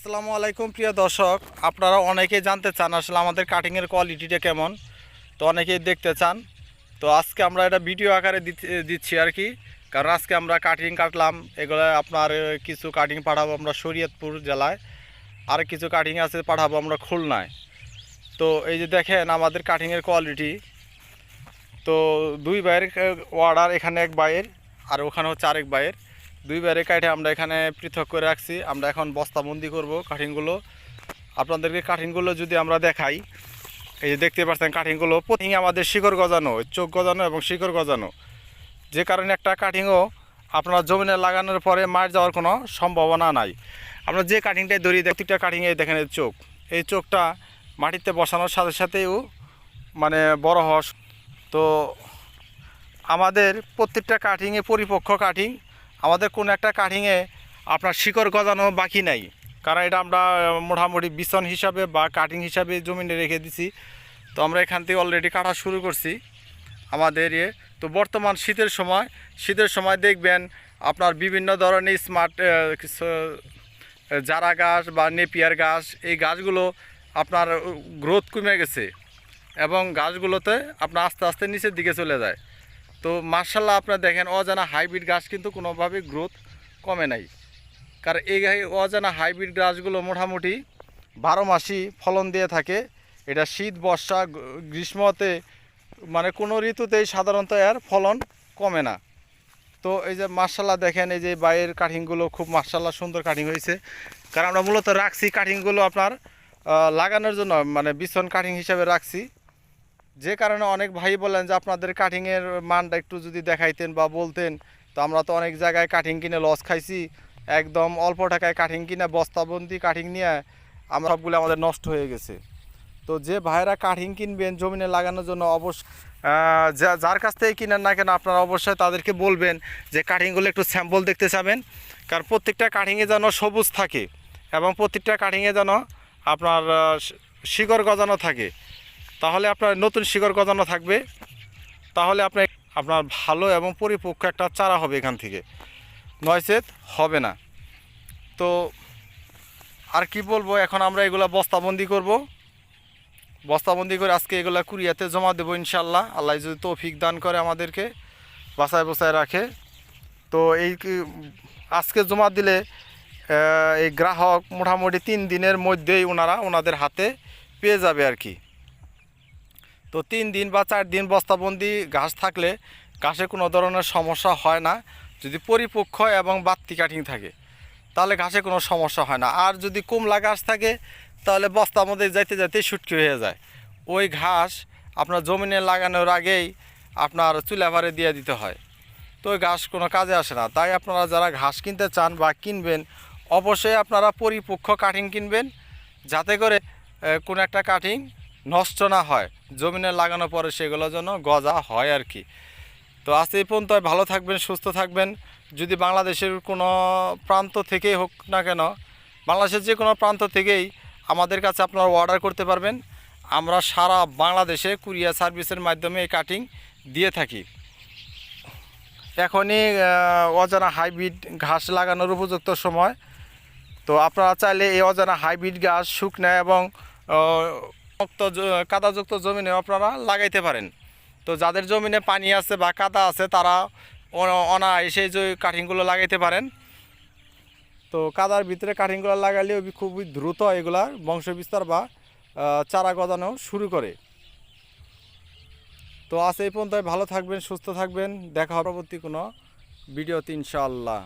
আসসালামু আলাইকুম প্রিয় দর্শক, আপনারা অনেকেই জানতে চান আসলে আমাদের কাটিংয়ের কোয়ালিটিটা কেমন। তো অনেকেই দেখতে চান। তো আজকে আমরা এটা ভিডিও আকারে দিচ্ছি আর কি। কারণ আজকে আমরা কাটিং কাটলাম, এগুলো আপনার কিছু কাটিং পাঠাবো আমরা শরীয়তপুর জেলায়, আর কিছু কাটিং আছে পাঠাবো আমরা খুলনায়। তো এই যে দেখেন আমাদের কাটিংয়ের কোয়ালিটি। তো দুই ভাইয়ের অর্ডার, এখানে এক ভাইয়ের আর ওখানে হচ্ছে আরেক ভাইয়ের। দুই বাইরে কাঠে আমরা এখানে পৃথক করে রাখছি। আমরা এখন বস্তাবন্দি করব কাঠিংগুলো। আপনাদেরকে কাঠিংগুলো যদি আমরা দেখাই, এই যে দেখতে পাচ্ছেন কাঠিংগুলো প্রথমে আমাদের শিকড় গজানো, চোখ গজানো এবং শিকড় গজানো, যে কারণে একটা কাঠিংও আপনার জমিনে লাগানোর পরে মার যাওয়ার কোনো সম্ভাবনা নাই। আমরা যে কাঠিংটাই ধরি, প্রত্যেকটা কাঠিংয়ে দেখেন এই চোখ, এই চোখটা মাটিতে বসানোর সাথে সাথেও মানে বড় হওয়া। তো আমাদের প্রত্যেকটা কাঠিংয়ে পরিপক্ক কাঠিং, আমাদের কোনো একটা কাঠিংয়ে আপনার শিকড় গজানো বাকি নাই। কারণ এটা আমরা মোটামুটি বিছন হিসাবে বা কাটিং হিসাবে জমিনে রেখে দিছি। তো আমরা এখান থেকে অলরেডি কাটা শুরু করছি আমাদের তো বর্তমান শীতের সময় দেখবেন আপনার বিভিন্ন ধরনের স্মার্ট জারা গাছ বা নেপিয়ার গাছ, এই গাছগুলো আপনার গ্রোথ কমে গেছে এবং গাছগুলোতে আপনার আস্তে আস্তে নিচের দিকে চলে যায়। তো মার্শাল্লাহ আপনারা দেখেন অজানা হাইব্রিড গাছ কিন্তু কোনোভাবে গ্রোথ কমে নাই। কারণ এই অজানা হাইব্রিড গাছগুলো মোটামুটি 12 মাসই ফলন দিয়ে থাকে। এটা শীত, বর্ষা, গ্রীষ্মতে মানে কোনো ঋতুতেই সাধারণত এর ফলন কমে না। তো এই যে মার্শাল্লাহ দেখেন এই যে বাইরের কাটিংগুলো খুব মার্শাল্লাহ সুন্দর কাটিং হয়েছে। কারণ আমরা মূলত রাখছি কাটিংগুলো আপনার লাগানোর জন্য, মানে বিছন কাটিং হিসাবে রাখছি। যে কারণে অনেক ভাই বলেন যে আপনাদের কাটিংয়ের মানটা একটু যদি দেখাইতেন বা বলতেন। তো আমরা তো অনেক জায়গায় কাটিং কিনে লস খাইছি, একদম অল্প টাকায় কাটিং কিনে বস্তাবন্দি কাটিং নিয়ে আমরা সবগুলো আমাদের নষ্ট হয়ে গেছে। তো যে ভাইরা কাটিং কিনবেন জমিনে লাগানোর জন্য, যার কাছ থেকে কিনেন না কেন আপনারা অবশ্যই তাদেরকে বলবেন যে কাটিংগুলো একটু স্যাম্পল দেখতে চাবেন। কারণ প্রত্যেকটা কাটিংয়ে যেন সবুজ থাকে এবং প্রত্যেকটা কাটিংয়ে যেন আপনার শিকড় গজানো থাকে। তাহলে আপনার নতুন শিকড় গজানো থাকবে, তাহলে আপনার ভালো এবং পরিপক্ক একটা চারা হবে এখান থেকে, নয়সেত হবে না। তো আর কি বলবো, এখন আমরা এগুলো বস্তাবন্দি করব। বস্তাবন্দি করে আজকে এগুলো কুরিয়াতে জমা দেবো ইনশাল্লাহ। আল্লাহ যদি তৌফিক দান করে আমাদেরকে, বাসায় বসায় রাখে। তো এই আজকে জমা দিলে এই গ্রাহক মোটামুটি 3 দিনের মধ্যেই ওনাদের হাতে পেয়ে যাবে আর কি। তো 3 দিন বা 4 দিন বস্তাবন্দি ঘাস থাকলে ঘাসে কোনো ধরনের সমস্যা হয় না। যদি পরিপক্ক এবং বাড়তি কাটিং থাকে তাহলে ঘাসে কোনো সমস্যা হয় না। আর যদি কুমলা ঘাস থাকে তাহলে বস্তার মধ্যে যাইতে যাইতে শুটকি হয়ে যায়। ওই ঘাস আপনার জমিনে লাগানোর আগেই আপনার চুলাভারে দিয়ে দিতে হয়। তো ওই ঘাস কোনো কাজে আসে না। তাই আপনারা যারা ঘাস কিনতে চান বা কিনবেন, অবশ্যই আপনারা পরিপক্ক কাটিং কিনবেন, যাতে করে কোনো একটা কাটিং নষ্ট না হয়, জমিনে লাগানোর পরে সেগুলো যেন গজা হয় আর কি। তো আজ এই পর্যন্ত, ভালো থাকবেন, সুস্থ থাকবেন। যদি বাংলাদেশের কোনো প্রান্ত থেকেই হোক না কেন, বাংলাদেশের যে কোনো প্রান্ত থেকেই আমাদের কাছে আপনারা অর্ডার করতে পারবেন। আমরা সারা বাংলাদেশে কুরিয়ার সার্ভিসের মাধ্যমে এই কাটিং দিয়ে থাকি। এখনই অজানা হাইব্রিড ঘাস লাগানোর উপযুক্ত সময়। তো আপনারা চাইলে এই অজানা হাইব্রিড ঘাস শুকনো এবং কাদাযুক্ত জমিনে আপনারা লাগাইতে পারেন। তো যাদের জমিনে পানি আছে বা কাদা আছে তারা অনায়াসে যে কাঠিংগুলো লাগাইতে পারেন। তো কাদার ভিতরে কাঠিংগুলো লাগালেও খুবই দ্রুত এগুলার বংশবিস্তার বা চারা গজানো শুরু করে। তো আজ এই পর্যন্ত, ভালো থাকবেন, সুস্থ থাকবেন। দেখা হবে পরবর্তী কোনো ভিডিওতে ইনশাআল্লাহ।